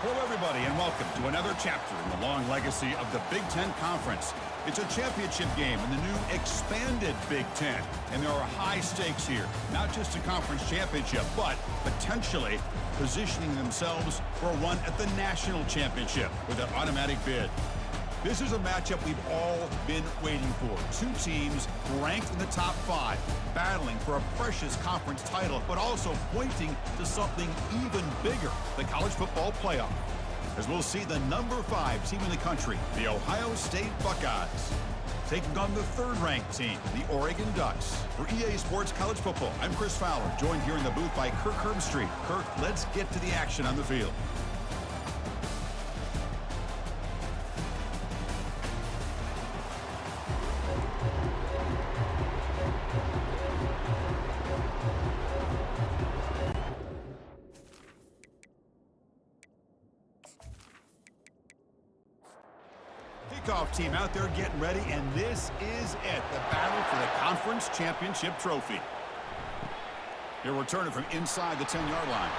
Hello, everybody, and welcome to another chapter in the long legacy of the Big Ten Conference. It's a championship game in the new expanded Big Ten, and there are high stakes here. Not just a conference championship, but potentially positioning themselves for a run at the national championship with an automatic bid. This is a matchup we've all been waiting for. Two teams ranked in the top 5, battling for a precious conference title, but also pointing to something even bigger, the college football playoff. As we'll see the number 5 team in the country, the Ohio State Buckeyes, taking on the 3rd-ranked team, the Oregon Ducks. For EA Sports College Football, I'm Chris Fowler, joined here in the booth by Kirk Herbstreit. Kirk, let's get to the action on the field. Kickoff team out there getting ready, and this is it, the battle for the conference championship trophy. He'll return it from inside the 10-yard line.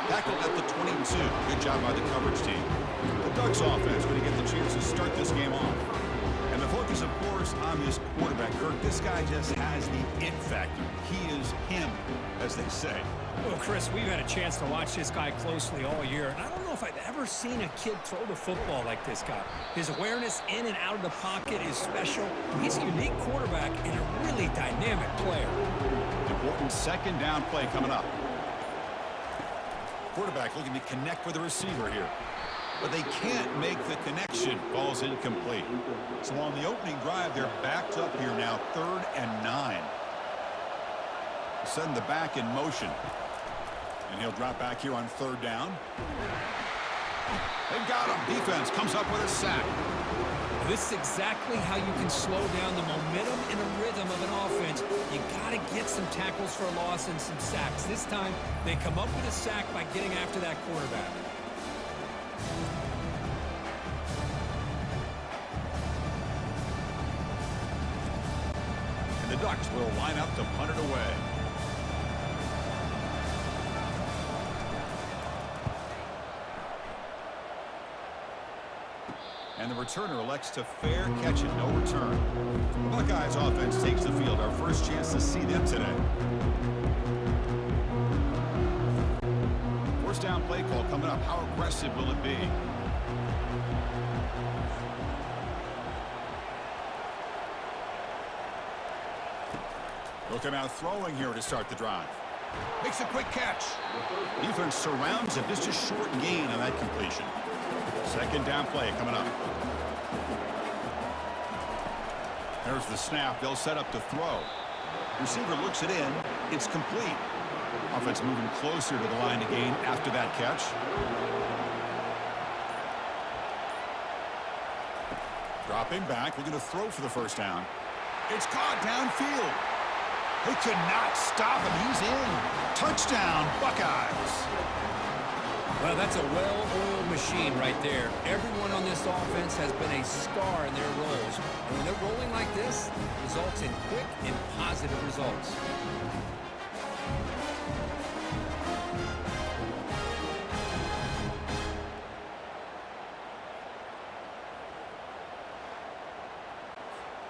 Tackle at the 22. Good job by the coverage team. The Ducks offense going to get the chance to start this game off. And the focus, of course, on this quarterback, Kirk. This guy just has the it factor. He is him, as they say. Well, Chris, we've had a chance to watch this guy closely all year, and I don't know if I've ever seen a kid throw the football like this guy. His awareness in and out of the pocket is special. He's a unique quarterback and a really dynamic player. Important second down play coming up. Quarterback looking to connect with the receiver here, but they can't make the connection. Ball's incomplete. So on the opening drive, they're backed up here now, 3rd and 9. Send the back in motion. And he'll drop back here on 3rd down. They've got him. Defense comes up with a sack. This is exactly how you can slow down the momentum and a rhythm of an offense. You got to get some tackles for a loss and some sacks. This time, they come up with a sack by getting after that quarterback. And the Ducks will line up to punt it away. And the returner elects to fair catch it, no return. The Buckeyes offense takes the field. Our first chance to see them today. First down play call coming up. How aggressive will it be? They'll come out throwing here to start the drive. Makes a quick catch. Defense surrounds it. Just a short gain on that completion. Second down play coming up. There's the snap. They'll set up to throw. Receiver looks it in. It's complete. Offense moving closer to the line to gain after that catch. Dropping back. We're going to throw for the first down. It's caught downfield. They could not stop him. He's in. Touchdown, Buckeyes. Well, that's a well-oiled machine right there. Everyone on this offense has been a star in their roles. And when they're rolling like this, it results in quick and positive results.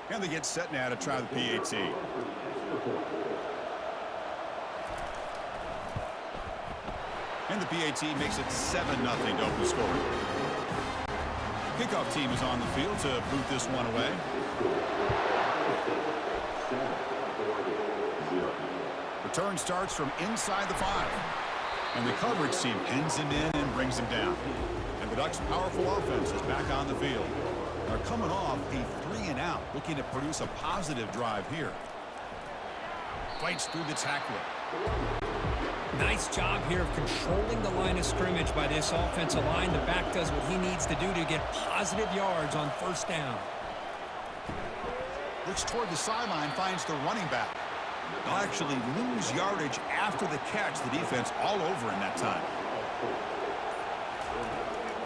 And they get set now to try the PAT. And the PAT makes it 7-0 to open scoring. Kickoff team is on the field to boot this one away. Return starts from inside the 5. And the coverage team pins him in and brings him down. And the Ducks' powerful offense is back on the field. They're coming off a 3-and-out, looking to produce a positive drive here. Fights through the tackler. Nice job here of controlling the line of scrimmage by this offensive line. The back does what he needs to do to get positive yards on first down. Looks toward the sideline, finds the running back. They'll actually lose yardage after the catch. The defense all over in that time.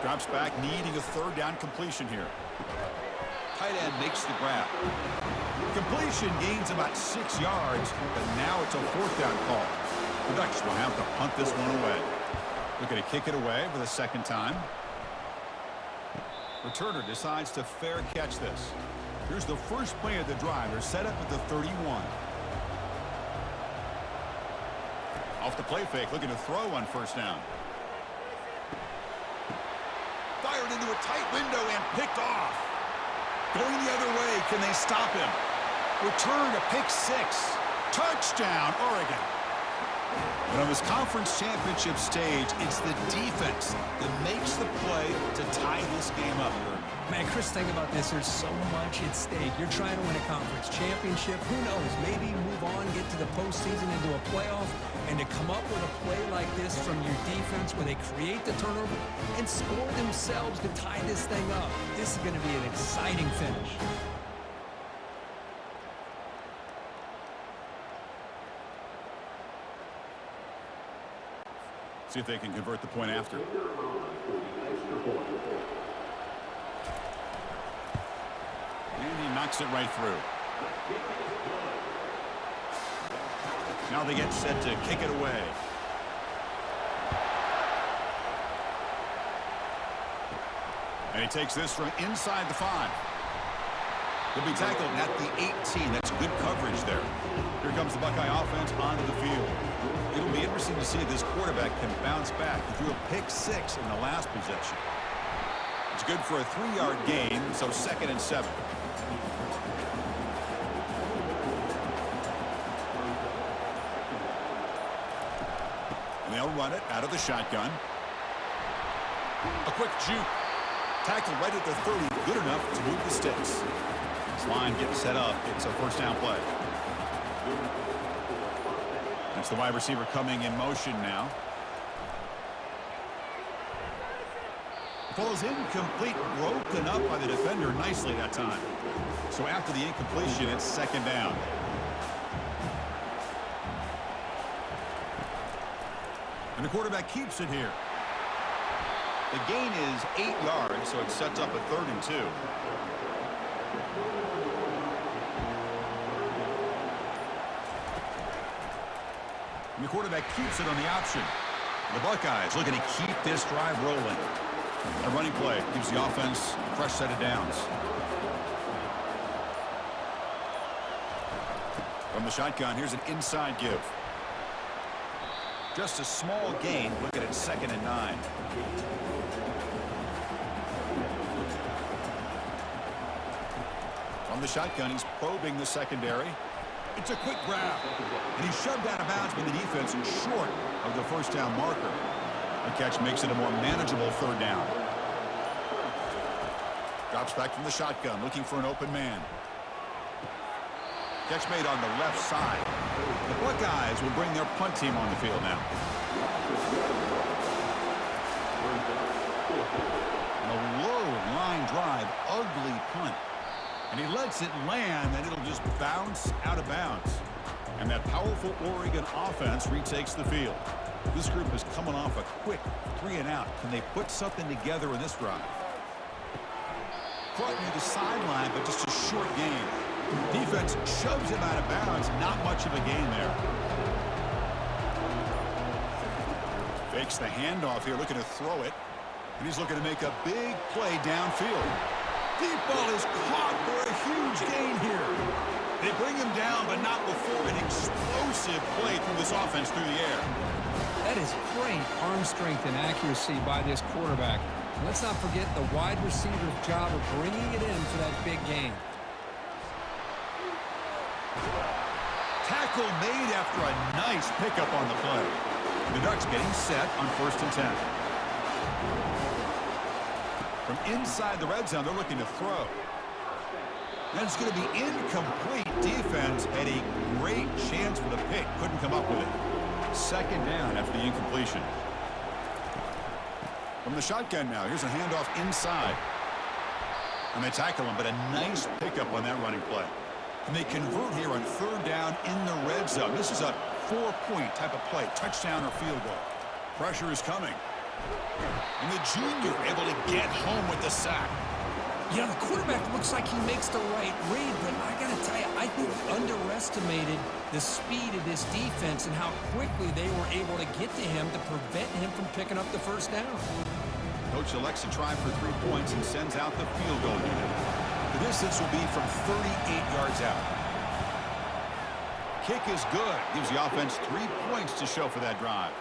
Drops back, needing a 3rd down completion here. Tight end makes the grab. Completion gains about 6 yards, but now it's a 4th down call. The Ducks will have to punt this one away. Looking to kick it away for the second time. Returner decides to fair catch this. Here's the first play of the drive. They're set up at the 31. Off the play fake, looking to throw on first down. Fired into a tight window and picked off. Going the other way, can they stop him? Return to pick six. Touchdown, Oregon. But on this conference championship stage, it's the defense that makes the play to tie this game up. Man, Chris, think about this. There's so much at stake. You're trying to win a conference championship. Who knows? Maybe move on, get to the postseason, into a playoff, and to come up with a play like this from your defense where they create the turnover and score themselves to tie this thing up. This is going to be an exciting finish. See if they can convert the point after. And he knocks it right through. Now they get set to kick it away. And he takes this from inside the 5. He'll be tackled at the 18. That's good coverage there. Here comes the Buckeye offense onto the field. It'll be interesting to see if this quarterback can bounce back. He threw a pick 6 in the last possession. It's good for a 3-yard gain, so 2nd and 7. And they'll run it out of the shotgun. A quick juke. Tackled right at the 30. Good enough to move the sticks. This line getting set up. It's a first down play. That's the wide receiver coming in motion now. Falls incomplete, broken up by the defender nicely that time. So after the incompletion, it's 2nd down. And the quarterback keeps it here. The gain is 8 yards, so it sets up a 3rd and 2. And the quarterback keeps it on the option. The Buckeyes looking to keep this drive rolling. A running play gives the offense a fresh set of downs. From the shotgun, here's an inside give. Just a small gain. Look at it, 2nd and 9. From the shotgun, he's probing the secondary. It's a quick grab, and he's shoved out of bounds by the defense and short of the first down marker. The catch makes it a more manageable 3rd down. Drops back from the shotgun, looking for an open man. Catch made on the left side. The Buckeyes will bring their punt team on the field now. A low line drive, ugly punt. And he lets it land, and it'll just bounce out of bounds. And that powerful Oregon offense retakes the field. This group is coming off a quick 3 and out. Can they put something together in this drive? Caught near the sideline, but just a short gain. Defense shoves him out of bounds. Not much of a gain there. Fakes the handoff here, looking to throw it. And he's looking to make a big play downfield. Deep ball is caught for a huge gain here. They bring him down, but not before an explosive play through this offense through the air. That is great arm strength and accuracy by this quarterback. Let's not forget the wide receiver's job of bringing it in for that big gain. Tackle made after a nice pickup on the play. The Ducks getting set on 1st and 10. From inside the red zone, they're looking to throw. And it's going to be incomplete. Defense had a great chance for the pick. Couldn't come up with it. 2nd down after the incompletion. From the shotgun now, here's a handoff inside. And they tackle him, but a nice pickup on that running play. And they convert here on 3rd down in the red zone. This is a 4-point type of play, touchdown or field goal. Pressure is coming. And the junior able to get home with the sack. Yeah, the quarterback looks like he makes the right read, but I got to tell you, I think he underestimated the speed of this defense and how quickly they were able to get to him to prevent him from picking up the first down. Coach elects to try for 3 points and sends out the field goal unit. The distance will be from 38 yards out. Kick is good. Gives the offense 3 points to show for that drive.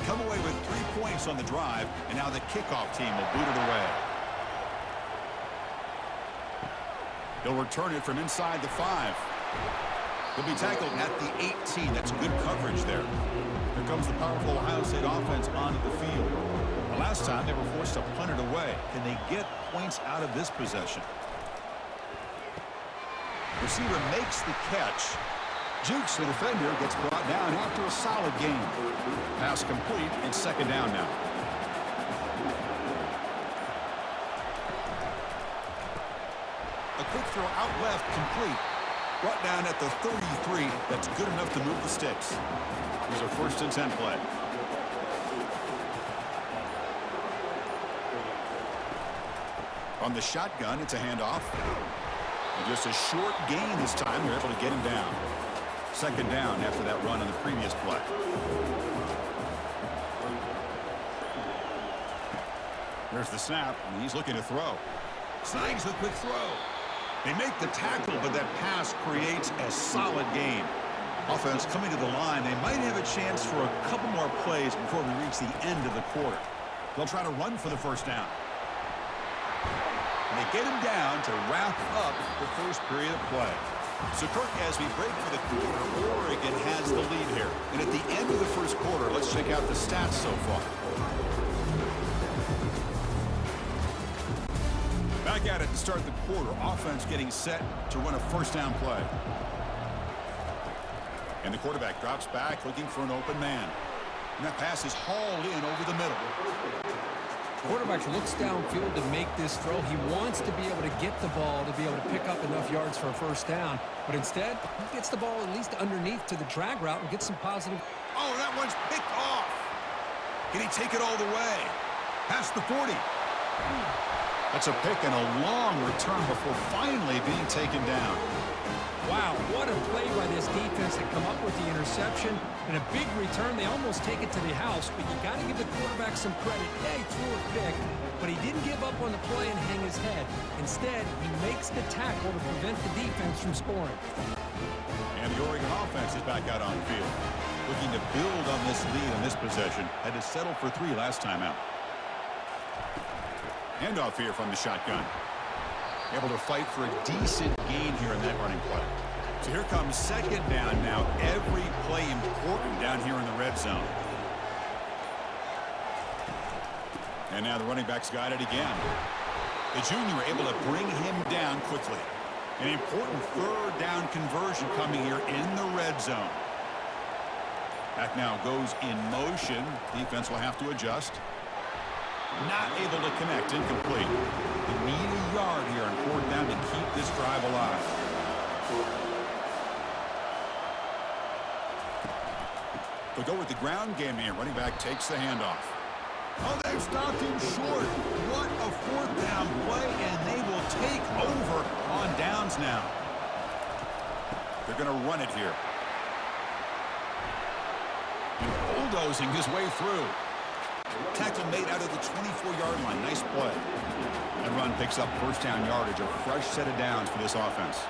Come away with 3 points on the drive, and now the kickoff team will boot it away. He'll return it from inside the 5. He'll be tackled at the 18. That's good coverage there. Here comes the powerful Ohio State offense onto the field. The last time they were forced to punt it away. Can they get points out of this possession? Receiver makes the catch. Jukes, the defender, gets brought down after a solid game. Pass complete. It's second down now. A quick throw out left, complete. Brought down at the 33. That's good enough to move the sticks. Here's a 1st and 10 play. On the shotgun, it's a handoff. And just a short gain this time. They're able to get him down. Second down after that run on the previous play. There's the snap, and he's looking to throw. Snags the quick throw. They make the tackle, but that pass creates a solid gain. Offense coming to the line. They might have a chance for a couple more plays before we reach the end of the quarter. They'll try to run for the first down. And they get him down to wrap up the first period of play. So, Kirk, as we break for the quarter, Oregon has the lead here. And at the end of the first quarter, let's check out the stats so far. Back at it to start the quarter. Offense getting set to run a first down play. And the quarterback drops back looking for an open man. And that pass is hauled in over the middle. Quarterback looks downfield to make this throw. He wants to be able to get the ball to be able to pick up enough yards for a first down. But instead, he gets the ball at least underneath to the drag route and gets some positive. Oh, that one's picked off. Can he take it all the way? Past the 40. That's a pick and a long return before finally being taken down. Wow, what a play by this defense to come up with the interception. And a big return. They almost take it to the house, but you got to give the quarterback some credit. Yeah, he threw a pick, but he didn't give up on the play and hang his head. Instead, he makes the tackle to prevent the defense from scoring. And the Oregon offense is back out on the field. Looking to build on this lead in this possession. Had to settle for 3 last time out. Handoff here from the shotgun. Able to fight for a decent gain here in that running play. So here comes second down now. Every play important down here in the red zone. And now the running back's got it again. The junior able to bring him down quickly. An important third down conversion coming here in the red zone. Back now goes in motion. Defense will have to adjust. Not able to connect. Incomplete. They need a yard here on 4th down to keep this drive alive. They'll go with the ground game here. Running back takes the handoff. Oh, they've stopped him short. What a 4th down play, and they will take over on downs now. They're going to run it here. And bulldozing his way through. Tackle made out of the 24-yard line. Nice play. That run picks up first down yardage. A fresh set of downs for this offense.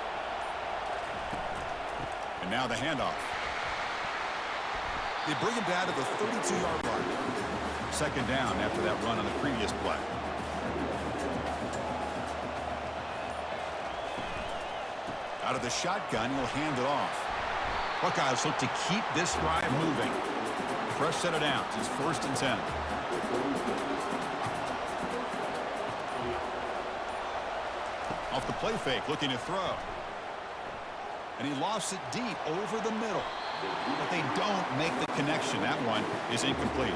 And now the handoff. They bring him down to the 32-yard line. Second down after that run on the previous play. Out of the shotgun, he'll hand it off. Buckeyes look to keep this drive moving. Fresh set of downs. It's 1st and 10. Off the play fake, looking to throw. And he lofts it deep over the middle. But they don't make the connection. That one is incomplete.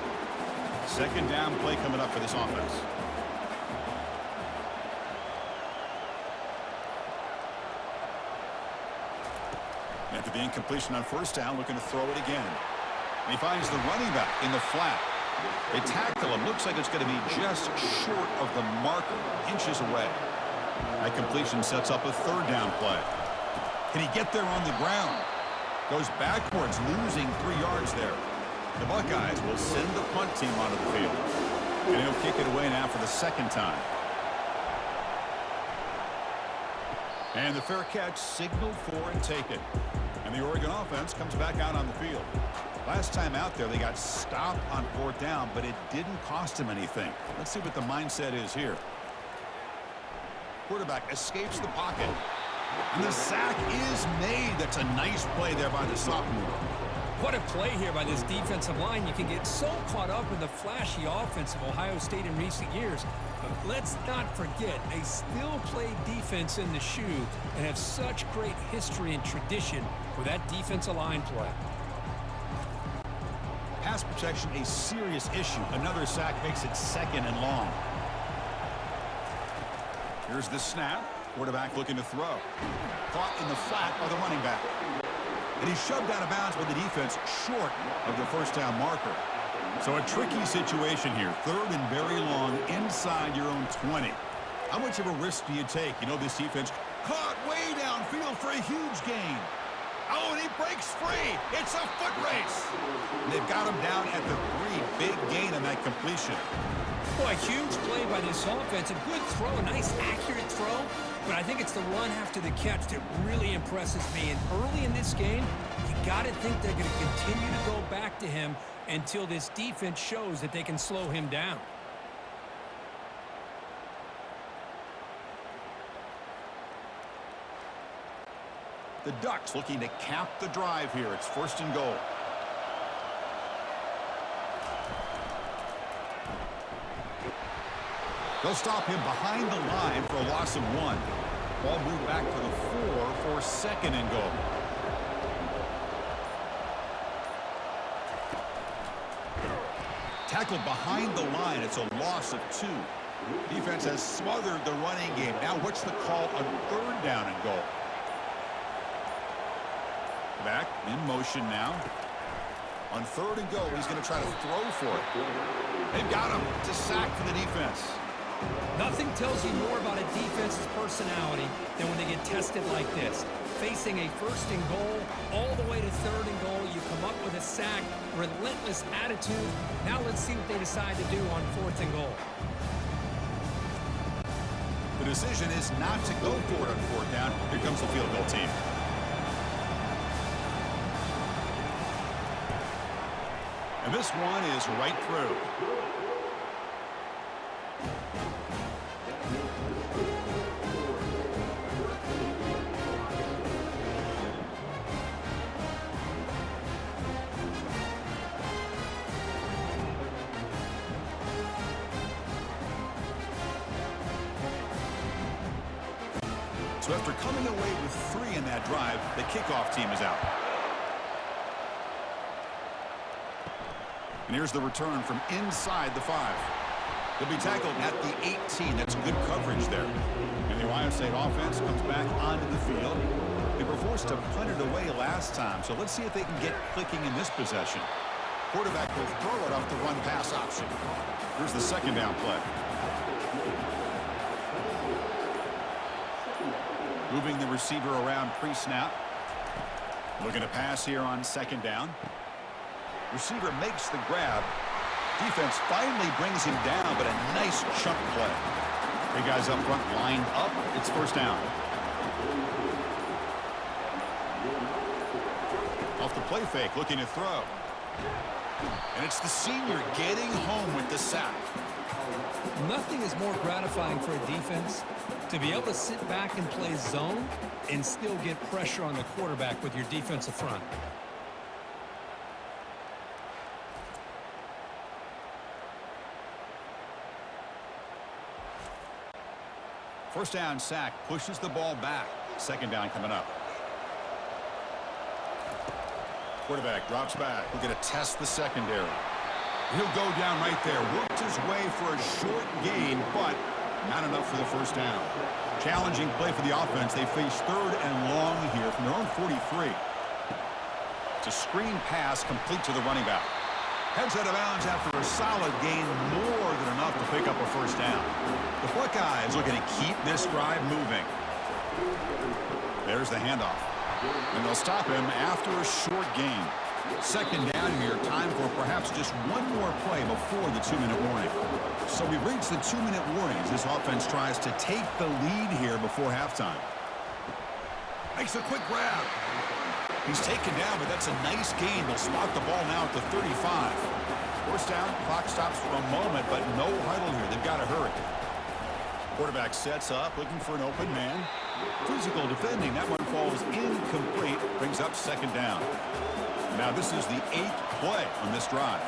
Second down play coming up for this offense. After the incompletion on first down, looking to throw it again. And he finds the running back in the flat. They tackle him. Looks like it's going to be just short of the marker, inches away. That completion sets up a third down play. Can he get there on the ground? Goes backwards, losing 3 yards there. The Buckeyes will send the punt team onto the field. And he'll kick it away now for the second time. And the fair catch signaled for and taken. And the Oregon offense comes back out on the field. Last time out there, they got stopped on fourth down, but it didn't cost them anything. Let's see what the mindset is here. Quarterback escapes the pocket. And the sack is made. That's a nice play there by the sophomore. What a play here by this defensive line. You can get so caught up in the flashy offense of Ohio State in recent years. But let's not forget, they still play defense in the shoe and have such great history and tradition with that defensive line play. Pass protection, a serious issue. Another sack makes it second and long. Here's the snap. Quarterback looking to throw. Caught in the flat by the running back. And he's shoved out of bounds by the defense short of the first down marker. So a tricky situation here. Third and very long inside your own 20. How much of a risk do you take? You know, this defense caught way downfield for a huge gain. Oh, and he breaks free. It's a foot race. And they've got him down at the 3. Big gain on that completion. Boy, a huge play by this offense. A good throw, a nice accurate throw. But I think it's the run after the catch that really impresses me. And early in this game, you got to think they're going to continue to go back to him until this defense shows that they can slow him down. The Ducks looking to cap the drive here. It's first and goal. They'll stop him behind the line for a loss of 1. Ball moved back to the 4 for second and goal. Tackled behind the line. It's a loss of 2. Defense has smothered the running game. Now what's the call on third down and goal? Back in motion now. On third and goal, he's going to try to throw for it. They've got him to sack for the defense. Nothing tells you more about a defense's personality than when they get tested like this. Facing a first and goal, all the way to third and goal, you come up with a sack, relentless attitude. Now let's see what they decide to do on fourth and goal. The decision is not to go for it on fourth down. Here comes the field goal team. And this one is right through. So after coming away with 3 in that drive, the kickoff team is out. And here's the return from inside the 5. He'll be tackled at the 18. That's good coverage there. And the Ohio State offense comes back onto the field. They were forced to punt it away last time, so let's see if they can get clicking in this possession. Quarterback will throw it off the run-pass option. Here's the second down play. Moving the receiver around pre-snap. Looking to pass here on second down. Receiver makes the grab. Defense finally brings him down, but a nice chunk play. Big guys up front lined up. It's first down. Off the play fake, looking to throw. And it's the senior getting home with the sack. Nothing is more gratifying for a defense to be able to sit back and play zone and still get pressure on the quarterback with your defensive front. First down sack pushes the ball back. Second down coming up. Quarterback drops back. We're going to test the secondary. He'll go down right there. Worked his way for a short gain, but not enough for the first down. Challenging play for the offense. They face 3rd and long here from their own 43. It's a screen pass complete to the running back. Heads out of bounds after a solid gain, more than enough to pick up a first down. The Buckeyes looking to keep this drive moving. There's the handoff. And they'll stop him after a short gain. 2nd down here, time for perhaps just one more play before the 2-minute warning. So we've reached the 2-minute warning as this offense tries to take the lead here before halftime. Makes a quick grab. He's taken down, but that's a nice gain. They'll spot the ball now at the 35. First down, clock stops for a moment, but no huddle here. They've got to hurry. Quarterback sets up, looking for an open man. Physical defending. That one falls incomplete. Brings up 2nd down. Now this is the 8th play on this drive.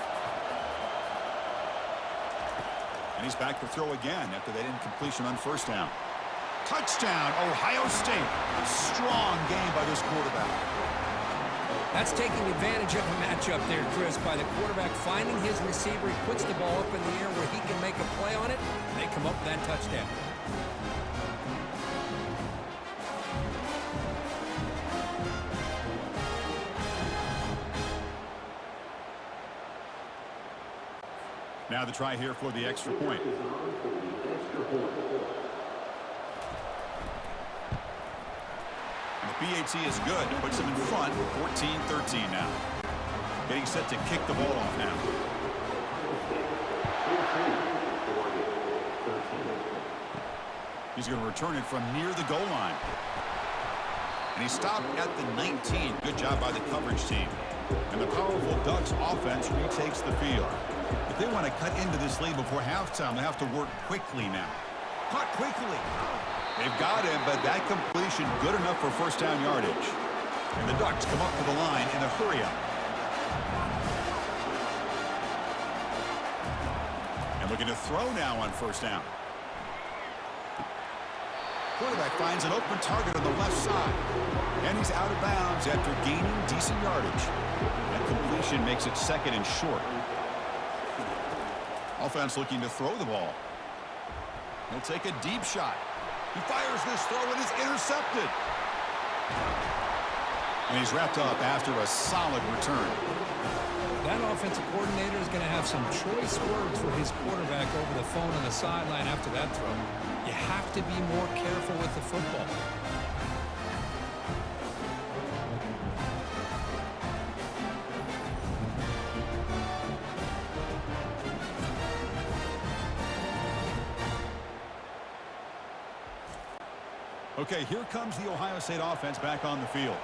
And he's back to throw again after that incompletion on first down. Touchdown, Ohio State. Strong game by this quarterback. That's taking advantage of a matchup there, Chris, by the quarterback finding his receiver. He puts the ball up in the air where he can make a play on it, and they come up with that touchdown. Now the try here for the extra point. And the PAT is good. Puts them in front, 14-13 now. Getting set to kick the ball off now. He's going to return it from near the goal line. And he stopped at the 19. Good job by the coverage team. And the powerful Ducks offense retakes the field. If they want to cut into this lead before halftime, they have to work quickly now. Caught quickly. They've got him, but that completion good enough for first down yardage. And the Ducks come up to the line in a hurry-up. And looking to throw now on first down. Quarterback finds an open target on the left side. And he's out of bounds after gaining decent yardage. That completion makes it 2nd and short. Offense looking to throw the ball. He'll take a deep shot. He fires this throw and is intercepted. And he's wrapped up after a solid return. That offensive coordinator is going to have some choice words for his quarterback over the phone on the sideline after that throw. You have to be more careful with the football. Okay, here comes the Ohio State offense back on the field.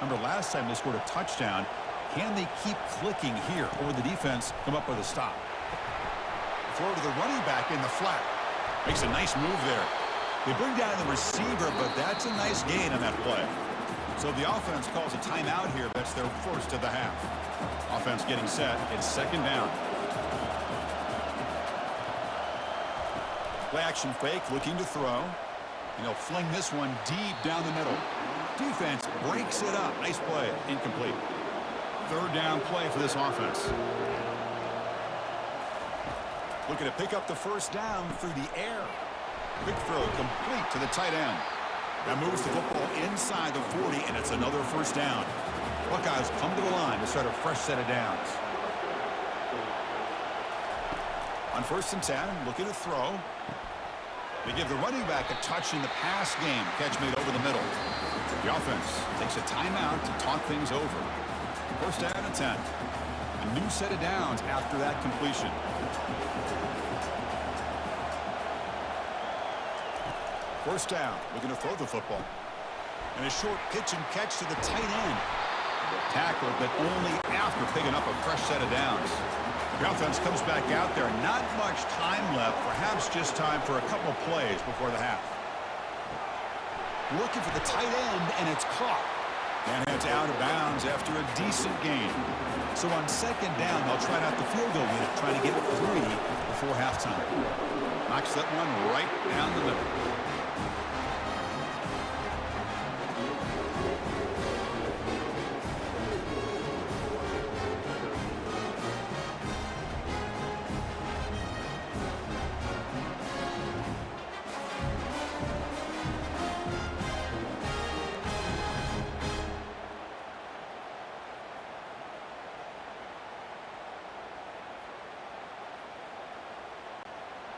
Remember last time they scored a touchdown. Can they keep clicking here, or the defense come up with a stop? Throw to the running back in the flat. Makes a nice move there. They bring down the receiver, but that's a nice gain on that play. So the offense calls a timeout here. That's their first of the half. Offense getting set. It's 2nd down. Play action fake, looking to throw. And they'll fling this one deep down the middle. Defense breaks it up. Nice play. Incomplete. 3rd down play for this offense. Looking to pick up the first down through the air. Quick throw complete to the tight end. That moves the football inside the 40, and it's another first down. Buckeyes come to the line to start a fresh set of downs. On 1st and 10, looking to throw. They give the running back a touch in the pass game. Catch made over the middle. The offense takes a timeout to talk things over. 1st down and 10. A new set of downs after that completion. First down, looking to throw the football. And a short pitch and catch to the tight end. Tackled, but only after picking up a fresh set of downs. The offense comes back out there. Not much time left. Perhaps just time for a couple of plays before the half. Looking for the tight end, and it's caught. And heads out of bounds after a decent gain. So on 2nd down, they'll try out the field goal unit, trying to get 3 before halftime. Knocks that one right down the middle.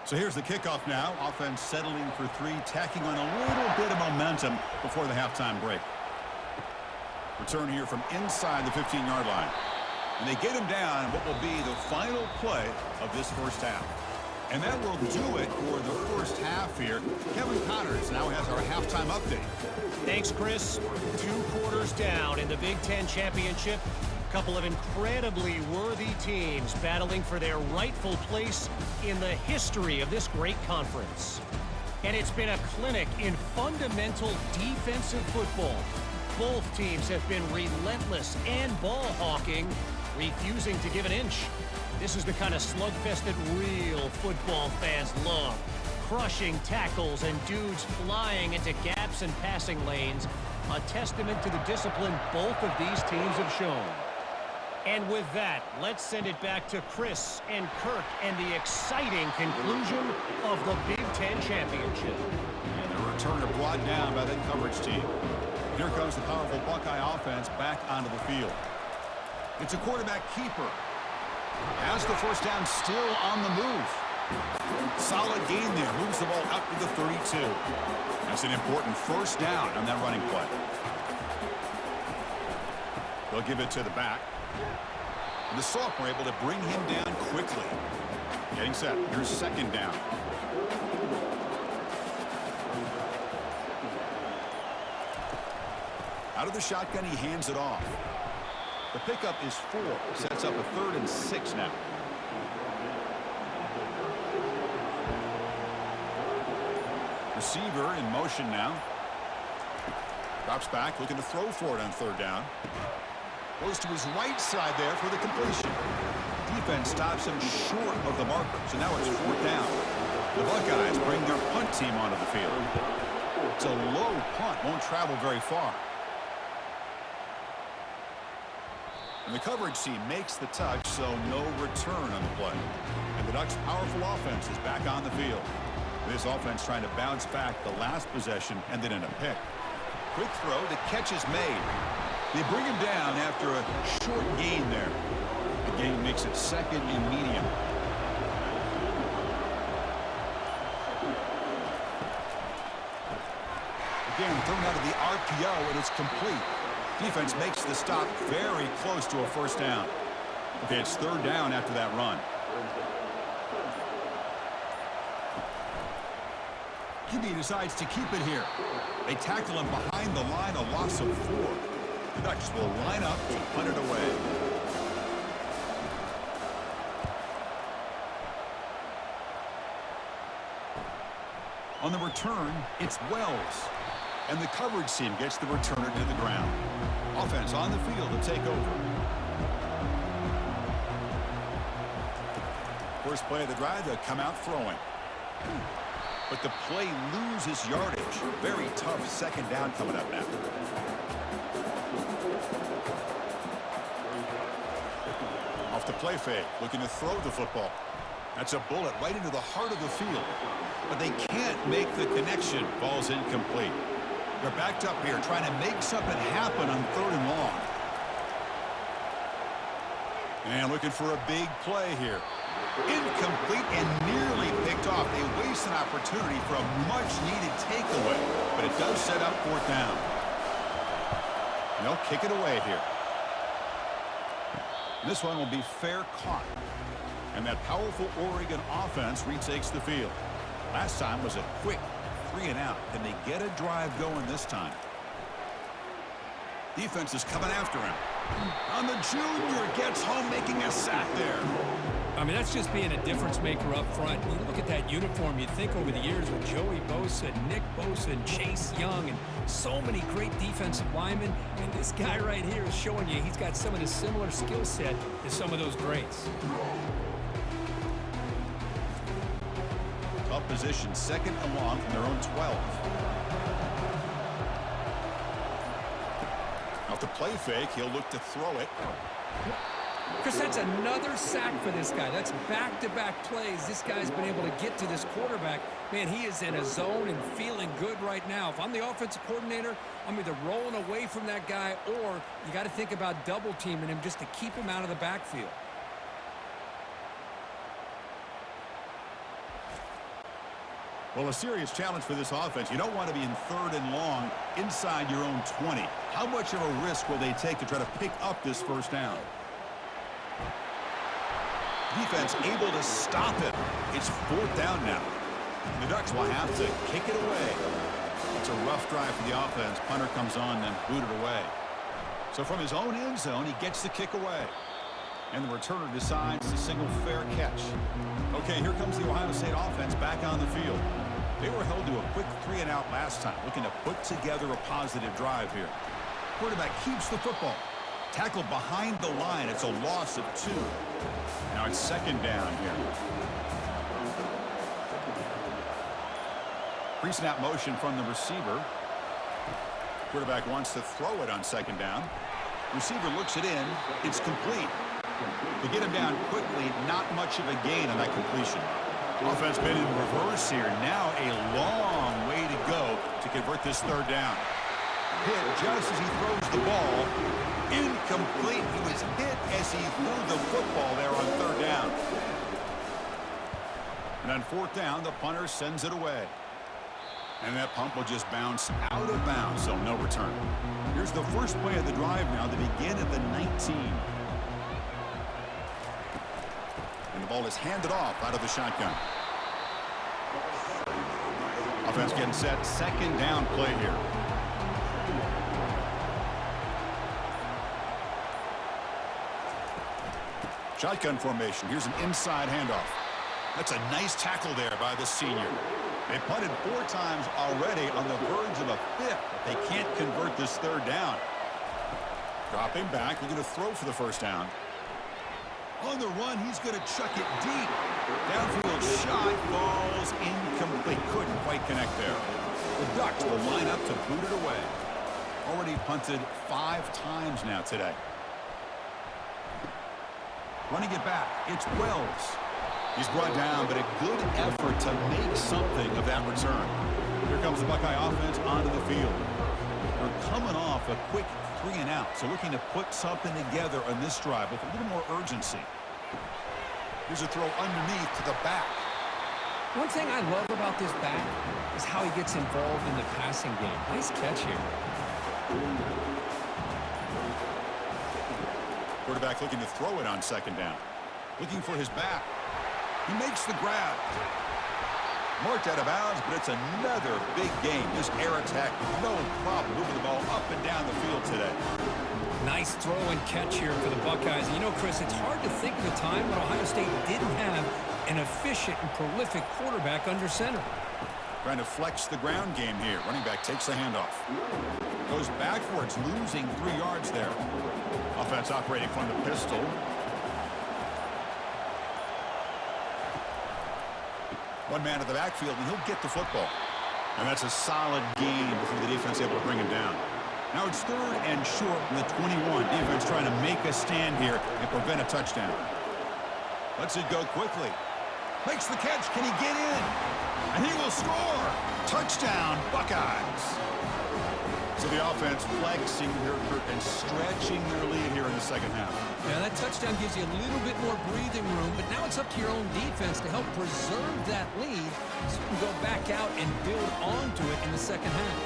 So here's the kickoff now. Offense settling for three, tacking on a little bit of momentum before the halftime break. Return here from inside the 15-yard line. And they get him down what will be the final play of this first half. And that will do it for the first half here. Kevin Connors now has our halftime update. Thanks, Chris. 2 quarters down in the Big Ten Championship. A couple of incredibly worthy teams battling for their rightful place in the history of this great conference. And it's been a clinic in fundamental defensive football. Both teams have been relentless and ball hawking, refusing to give an inch. This is the kind of slugfest that real football fans love. Crushing tackles and dudes flying into gaps and passing lanes. A testament to the discipline both of these teams have shown. And with that, let's send it back to Chris and Kirk and the exciting conclusion of the Big Ten Championship. And the returner brought down by the coverage team. Here comes the powerful Buckeye offense back onto the field. It's a quarterback keeper. Has the first down, still on the move. Solid gain there. Moves the ball out to the 32. That's an important first down on that running play. They'll give it to the back. And the sophomore able to bring him down quickly. Getting set. Here's second down. Out of the shotgun, he hands it off. The pickup is 4. Sets up a 3rd and 6 now. Receiver in motion now. Drops back, looking to throw for it on 3rd down. Goes to his right side there for the completion. Defense stops him short of the marker, so now it's 4th down. The Buckeyes bring their punt team onto the field. It's a low punt, won't travel very far. And the coverage team makes the touch, so no return on the play. And the Ducks' powerful offense is back on the field. This offense trying to bounce back the last possession and then in a pick. Quick throw, the catch is made. They bring him down after a short gain there. The gain makes it 2nd and medium. Again, thrown out of the RPO, and it's complete. Defense makes the stop very close to a first down. Okay, it's 3rd down after that run. Gibby decides to keep it here. They tackle him behind the line, a loss of 4. The Ducks will line up to punt it away. On the return, it's Wells. And the coverage team gets the returner to the ground. Offense on the field to take over. First play of the drive, they'll come out throwing. But the play loses yardage. Very tough 2nd down coming up now. Off the play fake, looking to throw the football. That's a bullet right into the heart of the field. But they can't make the connection. Ball's incomplete. They're backed up here, trying to make something happen on 3rd and long. And looking for a big play here. Incomplete and nearly picked off. They waste an opportunity for a much-needed takeaway, but it does set up 4th down. And they'll kick it away here. And this one will be fair caught. And that powerful Oregon offense retakes the field. Last time was a quick 3-and-out. Can they get a drive going this time? Defense is coming after him. On the junior, gets home, making a sack there. I mean, that's just being a difference maker up front. You look at that uniform, you think over the years with Joey Bosa, Nick Bosa, and Chase Young, and so many great defensive linemen. And this guy right here is showing you he's got some of the similar skill set as some of those greats. Tough position, 2nd and long from their own 12. Off the play fake, he'll look to throw it. Chris, that's another sack for this guy. That's back-to-back plays. This guy's been able to get to this quarterback. Man, he is in a zone and feeling good right now. If I'm the offensive coordinator, I'm either rolling away from that guy or you got to think about double-teaming him just to keep him out of the backfield. Well, a serious challenge for this offense. You don't want to be in 3rd and long inside your own 20. How much of a risk will they take to try to pick up this first down? Defense able to stop it. It's 4th down now. The Ducks will have to kick it away. It's a rough drive for the offense. Punter comes on and booted away. So from his own end zone, he gets the kick away. And the returner decides to single fair catch. Okay, here comes the Ohio State offense back on the field. They were held to a quick 3-and-out last time, looking to put together a positive drive here. Quarterback keeps the football. Tackled behind the line. It's a loss of 2. Now it's 2nd down here. Pre-snap motion from the receiver. Quarterback wants to throw it on 2nd down. Receiver looks it in. It's complete. To get him down quickly, not much of a gain on that completion. Offense been in reverse here. Now a long way to go to convert this 3rd down. Hit just as he throws the ball. Incomplete. He was hit as he threw the football there on 3rd down. And on 4th down, the punter sends it away. And that pump will just bounce out of bounds, so no return. Here's the first play of the drive now. They begin at the 19. And the ball is handed off out of the shotgun. Offense getting set. 2nd down play here. Shotgun formation. Here's an inside handoff. That's a nice tackle there by the senior. They punted 4 times already on the verge of a 5th. But they can't convert this 3rd down. Dropping back. They're going to throw for the first down. On the run, he's going to chuck it deep. Downfield shot falls incomplete. Couldn't quite connect there. The Ducks will line up to boot it away. Already punted 5 times now today. Running it back, it's Wells. He's brought down, but a good effort to make something of that return. Here comes the Buckeye offense onto the field. They're coming off a quick 3-and-out, so looking to put something together on this drive with a little more urgency. Here's a throw underneath to the back. One thing I love about this back is how he gets involved in the passing game. Nice catch here. Quarterback looking to throw it on 2nd down. Looking for his back. He makes the grab. Marked out of bounds, but it's another big game. This air attack, no problem moving the ball up and down the field today. Nice throw and catch here for the Buckeyes. You know, Chris, it's hard to think of a time when Ohio State didn't have an efficient and prolific quarterback under center. Trying to flex the ground game here. Running back takes the handoff. Goes backwards, losing 3 yards there. Offense operating from the pistol. One man at the backfield, and he'll get the football. And that's a solid gain before the defense able to bring him down. Now it's 3rd and short from the 21. Defense trying to make a stand here and prevent a touchdown. Lets it go quickly. Makes the catch. Can he get in? And he will score. Touchdown, Buckeyes. So the offense flexing and stretching their lead here in the 2nd half. Yeah, that touchdown gives you a little bit more breathing room, but now it's up to your own defense to help preserve that lead so you can go back out and build onto it in the 2nd half.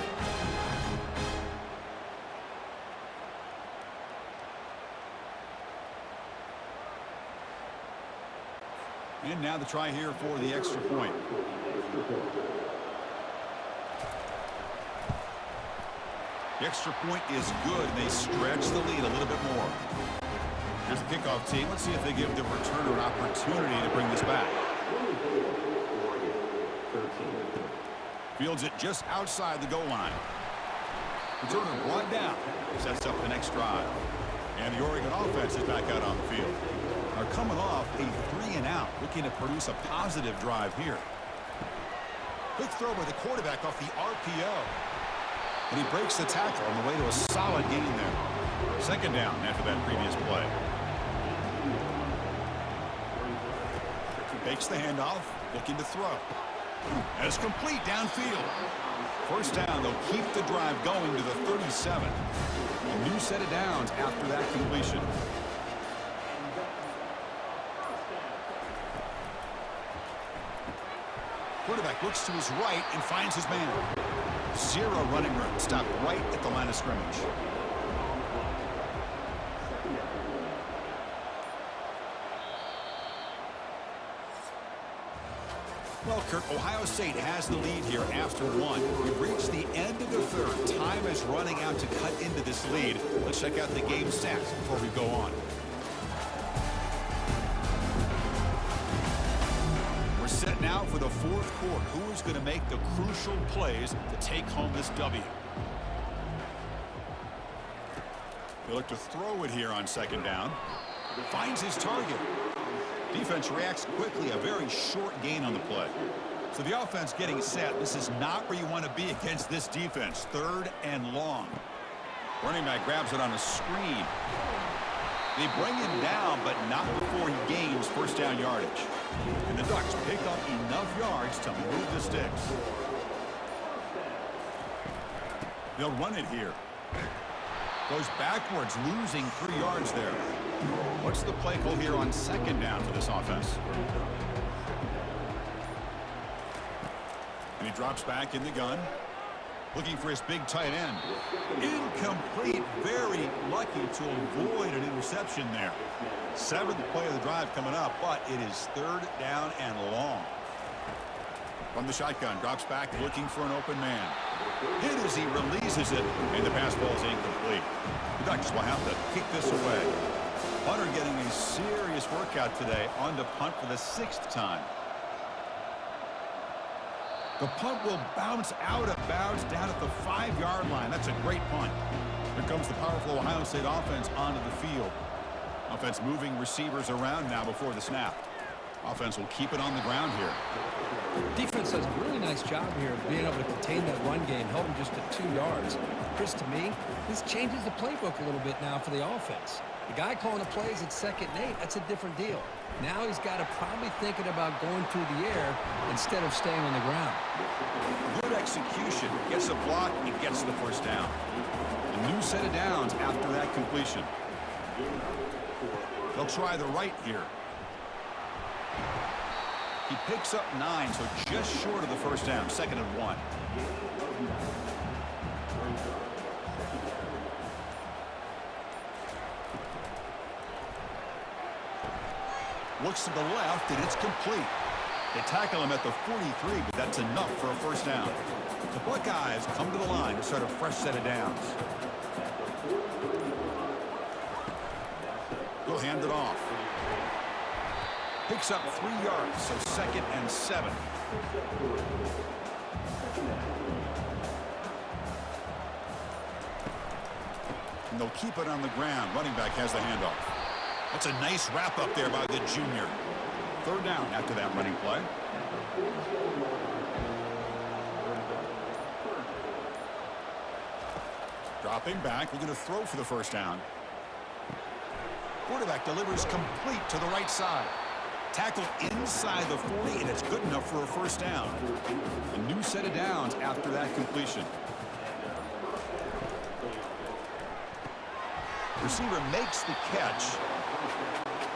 And now the try here for the extra point. The extra point is good, and they stretch the lead a little bit more. Here's the kickoff team. Let's see if they give the returner an opportunity to bring this back. Fields it just outside the goal line. Returner brought down. Sets up the next drive. And the Oregon offense is back out on the field. Are coming off a 3-and-out, looking to produce a positive drive here. Quick throw by the quarterback off the RPO. And he breaks the tackle on the way to a solid gain there. 2nd down after that previous play. Takes the handoff, looking to throw. And it's complete downfield. First down, they'll keep the drive going to the 37. A new set of downs after that completion. Quarterback looks to his right and finds his man. Zero running room. Stopped right at the line of scrimmage. Well, Kirk, Ohio State has the lead here after one. We've reached the end of the third. Time is running out to cut into this lead. Let's check out the game stats before we go on. We're set now for the fourth quarter. Who is going to make the crucial plays to take home this W? They look to throw it here on second down. Finds his target. Defense reacts quickly, a very short gain on the play. So the offense getting set. This is not where you want to be against this defense. Third and long. Running back grabs it on a screen. They bring him down, but not before he gains first down yardage. And the Ducks pick up enough yards to move the sticks. They'll run it here. Goes backwards, losing 3 yards there. What's the play call here on second down for this offense? And he drops back in the gun. Looking for his big tight end. Incomplete. Very lucky to avoid an interception there. 7th play of the drive coming up, but it is third down and long. From the shotgun, drops back looking for an open man. Hit as he releases it, and the pass ball is incomplete. The Ducks will have to kick this away. Punter getting a serious workout today on to punt for the 6th time. The punt will bounce out of bounds down at the 5-yard line. That's a great punt. Here comes the powerful Ohio State offense onto the field. Offense moving receivers around now before the snap. Offense will keep it on the ground here. Defense does a really nice job here of being able to contain that run game, held him just at 2 yards. Chris, to me, this changes the playbook a little bit now for the offense. The guy calling the plays at 2nd and 8, that's a different deal. Now he's got to probably thinking about going through the air instead of staying on the ground. Good execution. Gets a block and gets the first down. A new set of downs after that completion. They'll try the right here. He picks up 9, so just short of the first down. 2nd and 1. Looks to the left, and it's complete. They tackle him at the 43, but that's enough for a first down. The Buckeyes come to the line to start a fresh set of downs. He'll hand it off. Picks up 3 yards, so 2nd and 7. And they'll keep it on the ground. Running back has the handoff. That's a nice wrap up there by the junior. 3rd down after that running play. Dropping back, looking to throw for the first down. Quarterback delivers complete to the right side. Tackle inside the 40, and it's good enough for a first down. A new set of downs after that completion. Receiver makes the catch.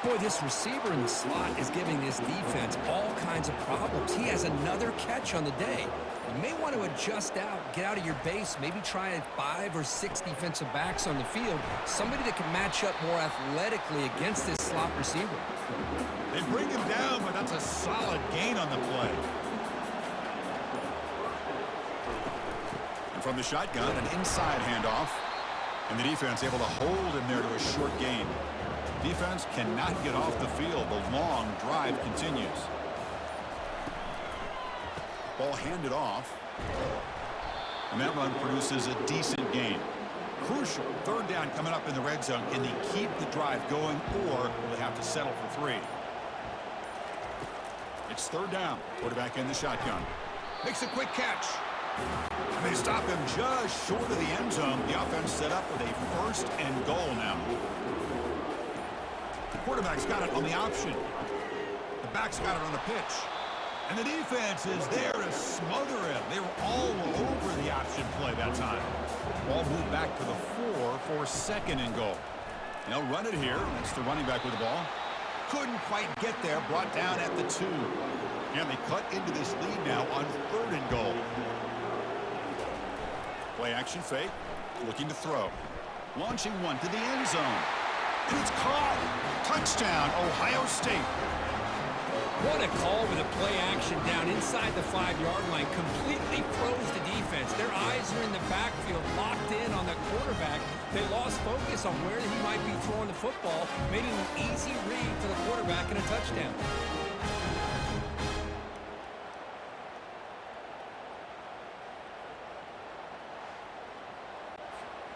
Boy, this receiver in the slot is giving this defense all kinds of problems. He has another catch on the day. You may want to adjust out, get out of your base, maybe try 5 or 6 defensive backs on the field, somebody that can match up more athletically against this slot receiver. They bring him down, but that's a solid gain on the play. And from the shotgun, an inside handoff. And the defense able to hold him there to a short gain. Defense cannot get off the field. The long drive continues. Ball handed off. And that run produces a decent gain. Crucial 3rd down coming up in the red zone. Can they keep the drive going, or will they have to settle for 3? It's 3rd down. Quarterback in the shotgun. Makes a quick catch. And they stop him just short of the end zone. The offense set up with a 1st and goal now. The quarterback's got it on the option. The back's got it on the pitch. And the defense is there to smother him. They were all over the option play that time. Ball moved back to the 4 for 2nd and goal. They'll run it here. That's the running back with the ball. Couldn't quite get there, brought down at the 2. And they cut into this lead now on 3rd and goal. Play action fake, looking to throw. Launching one to the end zone. And it's caught. Touchdown, Ohio State. What a call with a play action down inside the 5-yard line. Completely froze the defense. Their eyes are in the backfield, locked in on the quarterback. They lost focus on where he might be throwing the football, made it an easy read for the quarterback and a touchdown.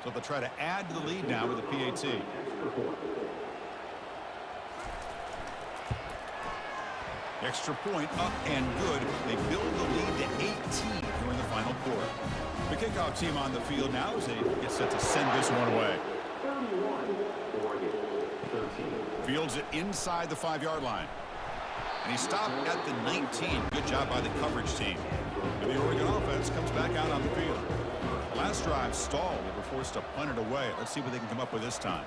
So they'll try to add to the lead now with a PAT. Extra point up and good. They build the lead to 18 during the final quarter. The kickoff team on the field now as they get set to send this one away. Fields it inside the 5-yard line. And he stopped at the 19. Good job by the coverage team. And the Oregon offense comes back out on the field. Last drive stalled. They were forced to punt it away. Let's see what they can come up with this time.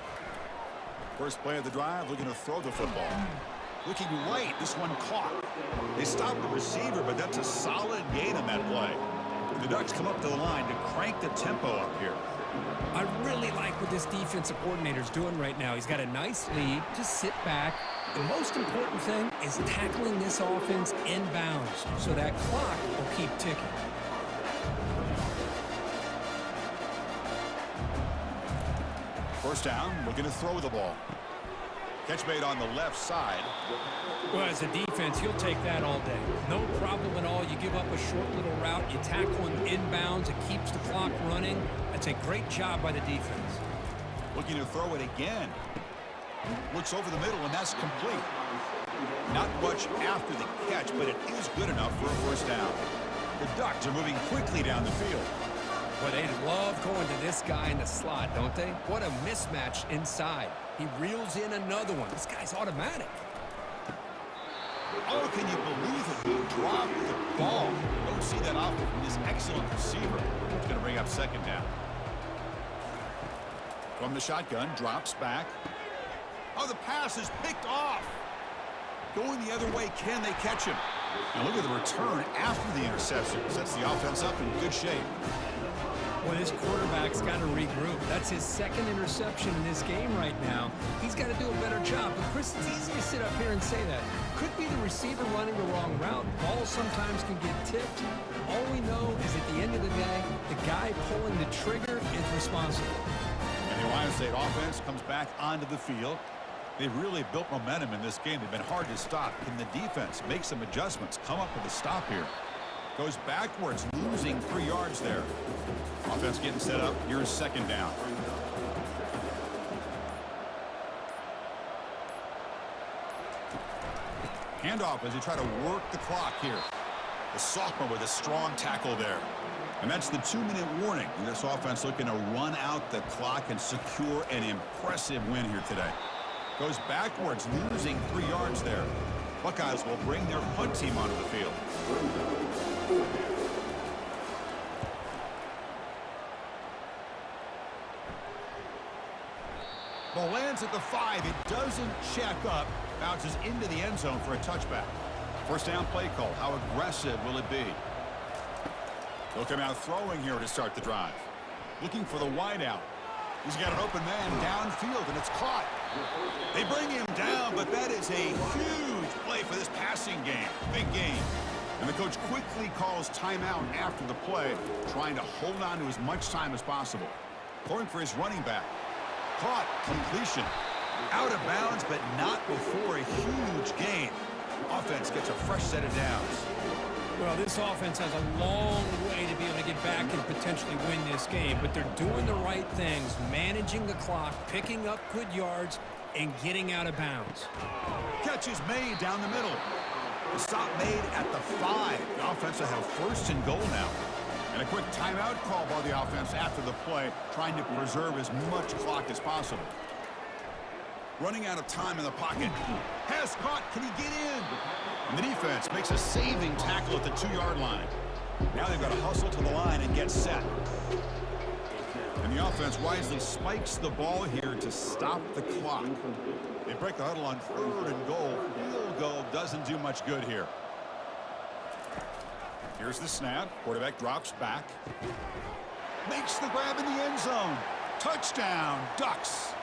First play of the drive, looking to throw the football. Looking right, this one caught. They stopped the receiver, but that's a solid gain on that play. The Ducks come up to the line to crank the tempo up here. I really like what this defensive coordinator's doing right now. He's got a nice lead. Just sit back. The most important thing is tackling this offense inbounds so that clock will keep ticking. First down, looking to throw the ball. Catch made on the left side. Well, as a defense, you'll take that all day. No problem at all. You give up a short little route. You tackle him inbounds. It keeps the clock running. That's a great job by the defense. Looking to throw it again. Looks over the middle, and that's complete. Not much after the catch, but it is good enough for a first down. The Ducks are moving quickly down the field. Well, they love going to this guy in the slot, don't they? What a mismatch inside. He reels in another one. This guy's automatic. Oh, can you believe it? He dropped the ball. Don't see that often from this excellent receiver. He's going to bring up second down. From the shotgun, drops back. Oh, the pass is picked off. Going the other way, can they catch him? Now look at the return after the interception. Sets the offense up in good shape. Well, this quarterback's got to regroup. That's his second interception in this game right now. He's got to do a better job. But, Chris, it's easy to sit up here and say that. Could be the receiver running the wrong route. Balls sometimes can get tipped. All we know is at the end of the day, the guy pulling the trigger is responsible. And the Ohio State offense comes back onto the field. They've really built momentum in this game. They've been hard to stop. Can the defense make some adjustments, come up with a stop here? Goes backwards, losing 3 yards there. Offense getting set up. Here's second down. Handoff as they try to work the clock here. The sophomore with a strong tackle there. And that's the 2-minute warning. And this offense looking to run out the clock and secure an impressive win here today. Goes backwards, losing 3 yards there. Buckeyes will bring their punt team onto the field. Ball lands at the 5. It doesn't check up. Bounces into the end zone for a touchback. First down play call. How aggressive will it be? They'll come out throwing here to start the drive. Looking for the wideout. He's got an open man downfield, and it's caught. They bring him down, but that is a huge play for this passing game. Big game. And the coach quickly calls timeout after the play, trying to hold on to as much time as possible. Throwing for his running back. Caught, completion. Out of bounds, but not before a huge gain. Offense gets a fresh set of downs. Well, this offense has a long way to be able to get back and potentially win this game, but they're doing the right things, managing the clock, picking up good yards, and getting out of bounds. Catch is made down the middle. The stop made at the 5. The offense will have first and goal now. And a quick timeout call by the offense after the play, trying to preserve as much clock as possible. Running out of time in the pocket. Pass caught. Can he get in? And the defense makes a saving tackle at the 2-yard line. Now they've got to hustle to the line and get set. And the offense wisely spikes the ball here to stop the clock. They break the huddle on 3rd and goal. Field goal doesn't do much good here. Here's the snap. Quarterback drops back. Makes the grab in the end zone. Touchdown, Ducks.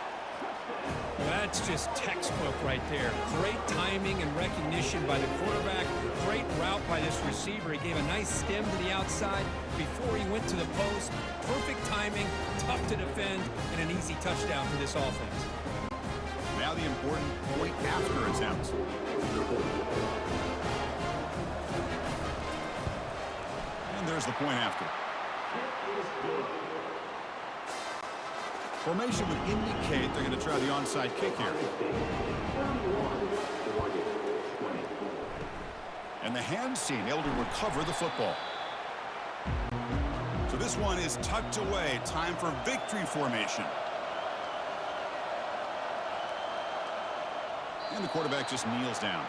That's just textbook right there. Great timing and recognition by the quarterback. Great route by this receiver. He gave a nice stem to the outside before he went to the post. Perfect timing, tough to defend, and an easy touchdown for this offense. Now the important point after attempt. And there's the point after. Formation would indicate they're going to try the onside kick here. And the hands team able to recover the football. So this one is tucked away. Time for victory formation. And the quarterback just kneels down.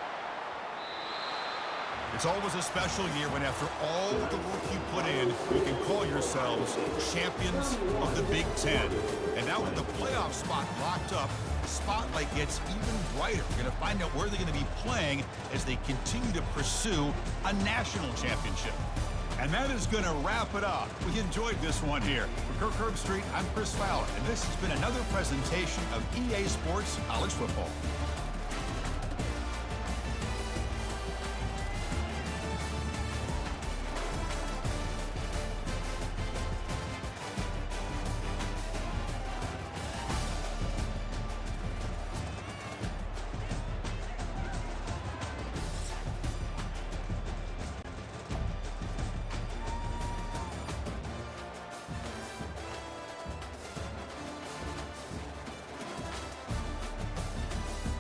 It's always a special year when after all the work you put in, you can call yourselves champions of the Big Ten. And now with the playoff spot locked up, the spotlight gets even brighter. We're going to find out where they're going to be playing as they continue to pursue a national championship. And that is going to wrap it up. We enjoyed this one here. For Kirk Herbstreit, I'm Chris Fowler, and this has been another presentation of EA Sports College Football.